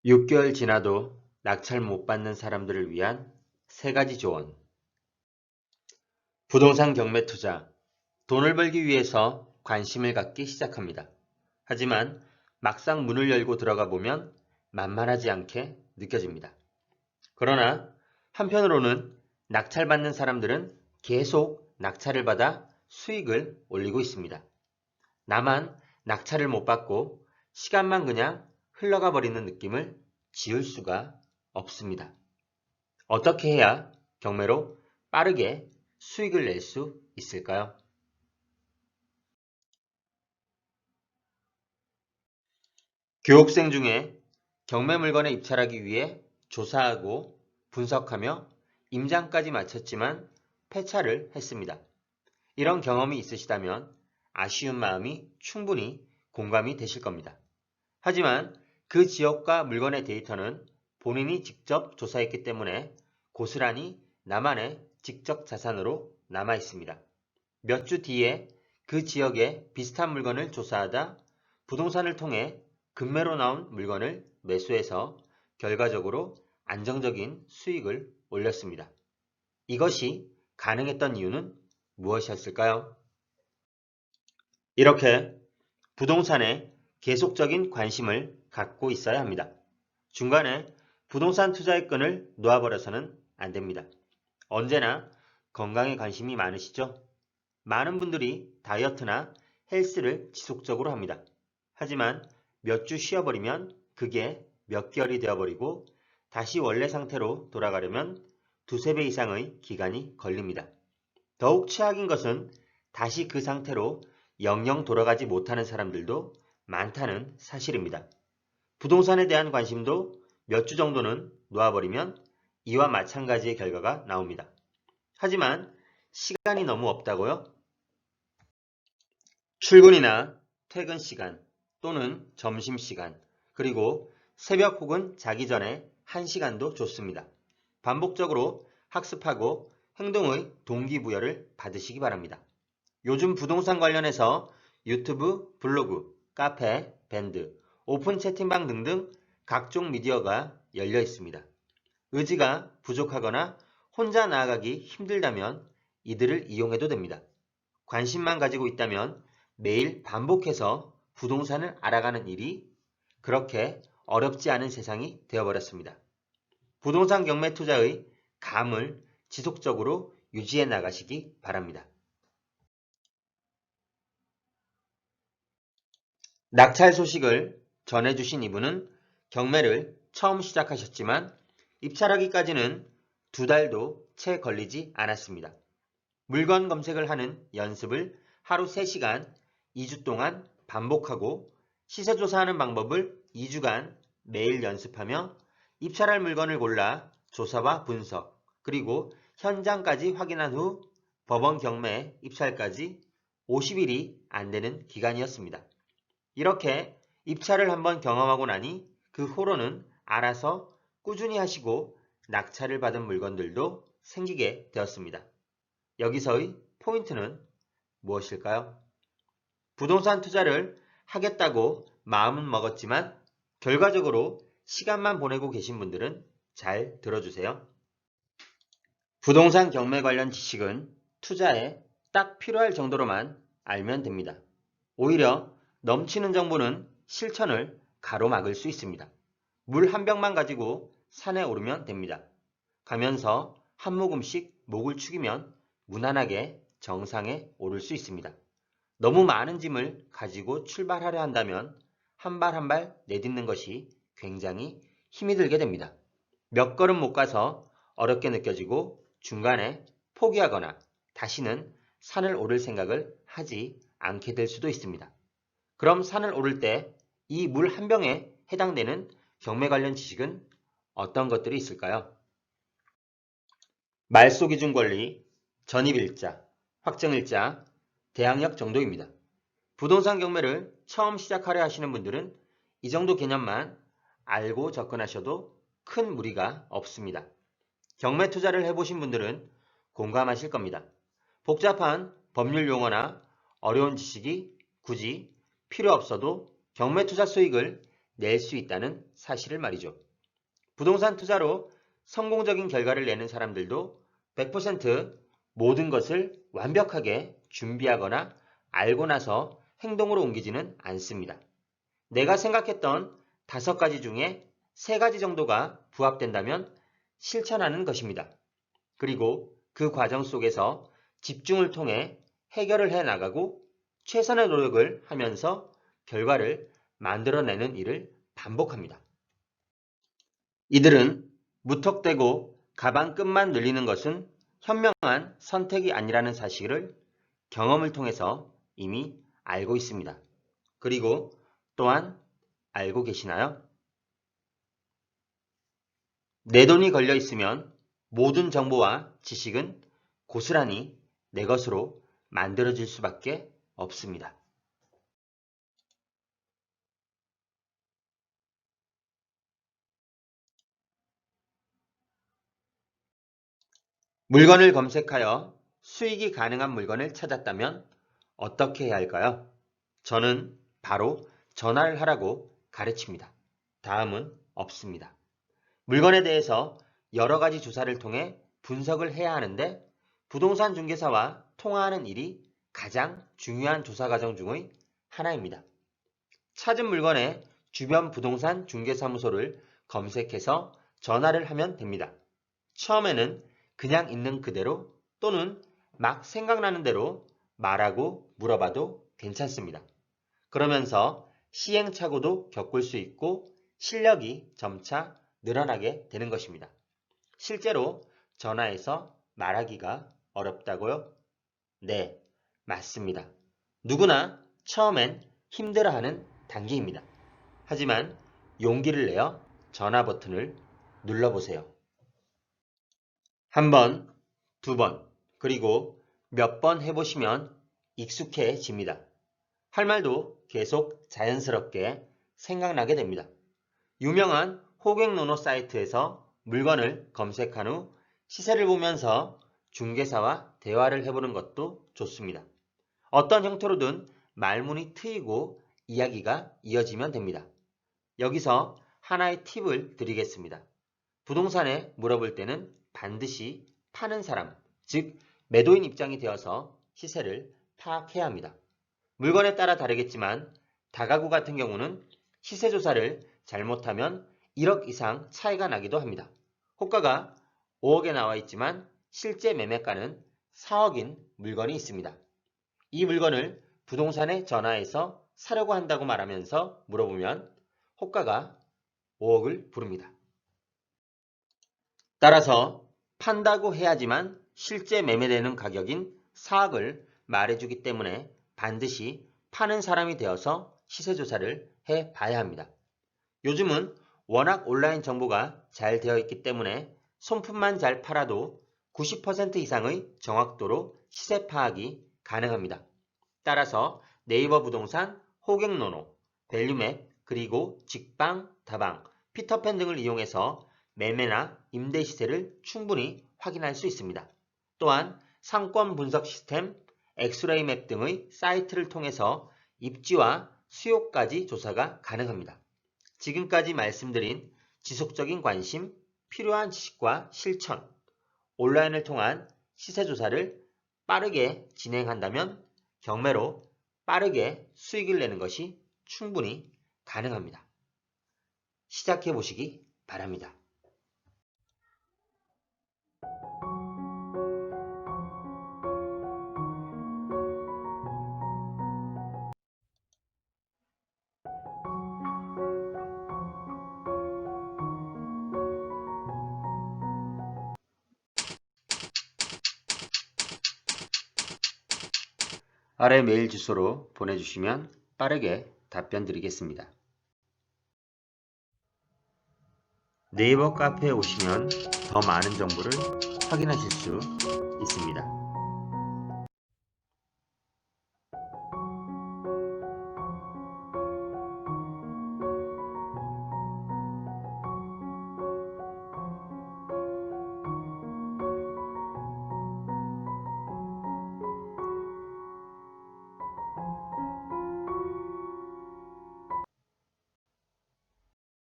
6개월 지나도 낙찰 못 받는 사람들을 위한 3가지 조언. 부동산 경매 투자. 돈을 벌기 위해서 관심을 갖기 시작합니다. 하지만 막상 문을 열고 들어가 보면 만만하지 않게 느껴집니다. 그러나 한편으로는 낙찰받는 사람들은 계속 낙찰을 받아 수익을 올리고 있습니다. 나만 낙찰을 못 받고 시간만 그냥 흘러가 버리는 느낌을 지울 수가 없습니다. 어떻게 해야 경매로 빠르게 수익을 낼 수 있을까요? 교육생 중에 경매 물건에 입찰하기 위해 조사하고 분석하며 임장까지 마쳤지만 폐차를 했습니다. 이런 경험이 있으시다면 아쉬운 마음이 충분히 공감이 되실 겁니다. 하지만 그 지역과 물건의 데이터는 본인이 직접 조사했기 때문에 고스란히 나만의 지적 자산으로 남아 있습니다. 몇 주 뒤에 그 지역에 비슷한 물건을 조사하다 부동산을 통해 급매로 나온 물건을 매수해서 결과적으로 안정적인 수익을 올렸습니다. 이것이 가능했던 이유는 무엇이었을까요? 이렇게 부동산에 계속적인 관심을 갖고 있어야 합니다. 중간에 부동산 투자의 끈을 놓아버려서는 안 됩니다. 언제나 건강에 관심이 많으시죠? 많은 분들이 다이어트나 헬스를 지속적으로 합니다. 하지만 몇 주 쉬어버리면 그게 몇 개월이 되어버리고 다시 원래 상태로 돌아가려면 두세 배 이상의 기간이 걸립니다. 더욱 최악인 것은 다시 그 상태로 영영 돌아가지 못하는 사람들도 많다는 사실입니다. 부동산에 대한 관심도 몇 주 정도는 놓아버리면 이와 마찬가지의 결과가 나옵니다. 하지만 시간이 너무 없다고요? 출근이나 퇴근 시간 또는 점심시간 그리고 새벽 혹은 자기 전에 1시간도 좋습니다. 반복적으로 학습하고 행동의 동기부여를 받으시기 바랍니다. 요즘 부동산 관련해서 유튜브, 블로그, 카페, 밴드, 오픈 채팅방 등등 각종 미디어가 열려 있습니다. 의지가 부족하거나 혼자 나아가기 힘들다면 이들을 이용해도 됩니다. 관심만 가지고 있다면 매일 반복해서 부동산을 알아가는 일이 그렇게 어렵지 않은 세상이 되어버렸습니다. 부동산 경매 투자의 감을 지속적으로 유지해 나가시기 바랍니다. 낙찰 소식을 전해주신 이분은 경매를 처음 시작하셨지만 입찰하기까지는 2달도 채 걸리지 않았습니다. 물건 검색을 하는 연습을 하루 3시간 2주 동안 반복하고 시세 조사하는 방법을 2주간 매일 연습하며 입찰할 물건을 골라 조사와 분석 그리고 현장까지 확인한 후 법원 경매 입찰까지 50일이 안 되는 기간이었습니다. 이렇게 입찰을 한번 경험하고 나니 그 후로는 알아서 꾸준히 하시고 낙찰을 받은 물건들도 생기게 되었습니다. 여기서의 포인트는 무엇일까요? 부동산 투자를 하겠다고 마음은 먹었지만 결과적으로 시간만 보내고 계신 분들은 잘 들어주세요. 부동산 경매 관련 지식은 투자에 딱 필요할 정도로만 알면 됩니다. 오히려 넘치는 정보는 실천을 가로막을 수 있습니다. 물 한 병만 가지고 산에 오르면 됩니다. 가면서 한 모금씩 목을 축이면 무난하게 정상에 오를 수 있습니다. 너무 많은 짐을 가지고 출발하려 한다면 한 발 한 발 내딛는 것이 굉장히 힘이 들게 됩니다. 몇 걸음 못 가서 어렵게 느껴지고 중간에 포기하거나 다시는 산을 오를 생각을 하지 않게 될 수도 있습니다. 그럼 산을 오를 때 이 물 한 병에 해당되는 경매 관련 지식은 어떤 것들이 있을까요? 말소 기준 권리, 전입일자, 확정일자, 대항력 정도입니다. 부동산 경매를 처음 시작하려 하시는 분들은 이 정도 개념만 알고 접근하셔도 큰 무리가 없습니다. 경매 투자를 해보신 분들은 공감하실 겁니다. 복잡한 법률 용어나 어려운 지식이 굳이 필요 없어도 경매 투자 수익을 낼 수 있다는 사실을 말이죠. 부동산 투자로 성공적인 결과를 내는 사람들도 100% 모든 것을 완벽하게 준비하거나 알고 나서 행동으로 옮기지는 않습니다. 내가 생각했던 5가지 중에 3가지 정도가 부합된다면 실천하는 것입니다. 그리고 그 과정 속에서 집중을 통해 해결을 해 나가고 최선의 노력을 하면서 결과를 만들어내는 일을 반복합니다. 이들은 무턱대고 가방 끈만 늘리는 것은 현명한 선택이 아니라는 사실을 경험을 통해서 이미 알고 있습니다. 그리고 또한 알고 계시나요? 내 돈이 걸려 있으면 모든 정보와 지식은 고스란히 내 것으로 만들어질 수밖에 없습니다. 물건을 검색하여 수익이 가능한 물건을 찾았다면 어떻게 해야 할까요? 저는 바로 전화를 하라고 가르칩니다. 다음은 없습니다. 물건에 대해서 여러 가지 조사를 통해 분석을 해야 하는데 부동산 중개사와 통화하는 일이 가장 중요한 조사 과정 중의 하나입니다. 찾은 물건의 주변 부동산 중개사무소를 검색해서 전화를 하면 됩니다. 처음에는 그냥 있는 그대로 또는 막 생각나는 대로 말하고 물어봐도 괜찮습니다. 그러면서 시행착오도 겪을 수 있고 실력이 점차 늘어나게 되는 것입니다. 실제로 전화해서 말하기가 어렵다고요? 네, 맞습니다. 누구나 처음엔 힘들어하는 단계입니다. 하지만 용기를 내어 전화 버튼을 눌러보세요. 한 번, 2번, 그리고 몇 번 해보시면 익숙해집니다. 할 말도 계속 자연스럽게 생각나게 됩니다. 유명한 호객노노 사이트에서 물건을 검색한 후 시세를 보면서 중개사와 대화를 해보는 것도 좋습니다. 어떤 형태로든 말문이 트이고 이야기가 이어지면 됩니다. 여기서 하나의 팁을 드리겠습니다. 부동산에 물어볼 때는 반드시 파는 사람, 즉 매도인 입장이 되어서 시세를 파악해야 합니다. 물건에 따라 다르겠지만 다가구 같은 경우는 시세 조사를 잘못하면 1억 이상 차이가 나기도 합니다. 호가가 5억에 나와 있지만 실제 매매가는 4억인 물건이 있습니다. 이 물건을 부동산에 전화해서 사려고 한다고 말하면서 물어보면 호가가 5억을 부릅니다. 따라서 판다고 해야지만 실제 매매되는 가격인 4억을 말해주기 때문에 반드시 파는 사람이 되어서 시세조사를 해봐야 합니다. 요즘은 워낙 온라인 정보가 잘 되어 있기 때문에 손품만 잘 팔아도 90% 이상의 정확도로 시세 파악이 가능합니다. 따라서 네이버 부동산, 호객노노, 밸류맵, 그리고 직방, 다방, 피터팬 등을 이용해서 매매나 임대 시세를 충분히 확인할 수 있습니다. 또한 상권 분석 시스템, 엑스레이 맵 등의 사이트를 통해서 입지와 수요까지 조사가 가능합니다. 지금까지 말씀드린 지속적인 관심, 필요한 지식과 실천, 온라인을 통한 시세 조사를 빠르게 진행한다면 경매로 빠르게 수익을 내는 것이 충분히 가능합니다. 시작해 보시기 바랍니다. 아래 메일 주소로 보내주시면 빠르게 답변 드리겠습니다. 네이버 카페에 오시면 더 많은 정보를 확인하실 수 있습니다.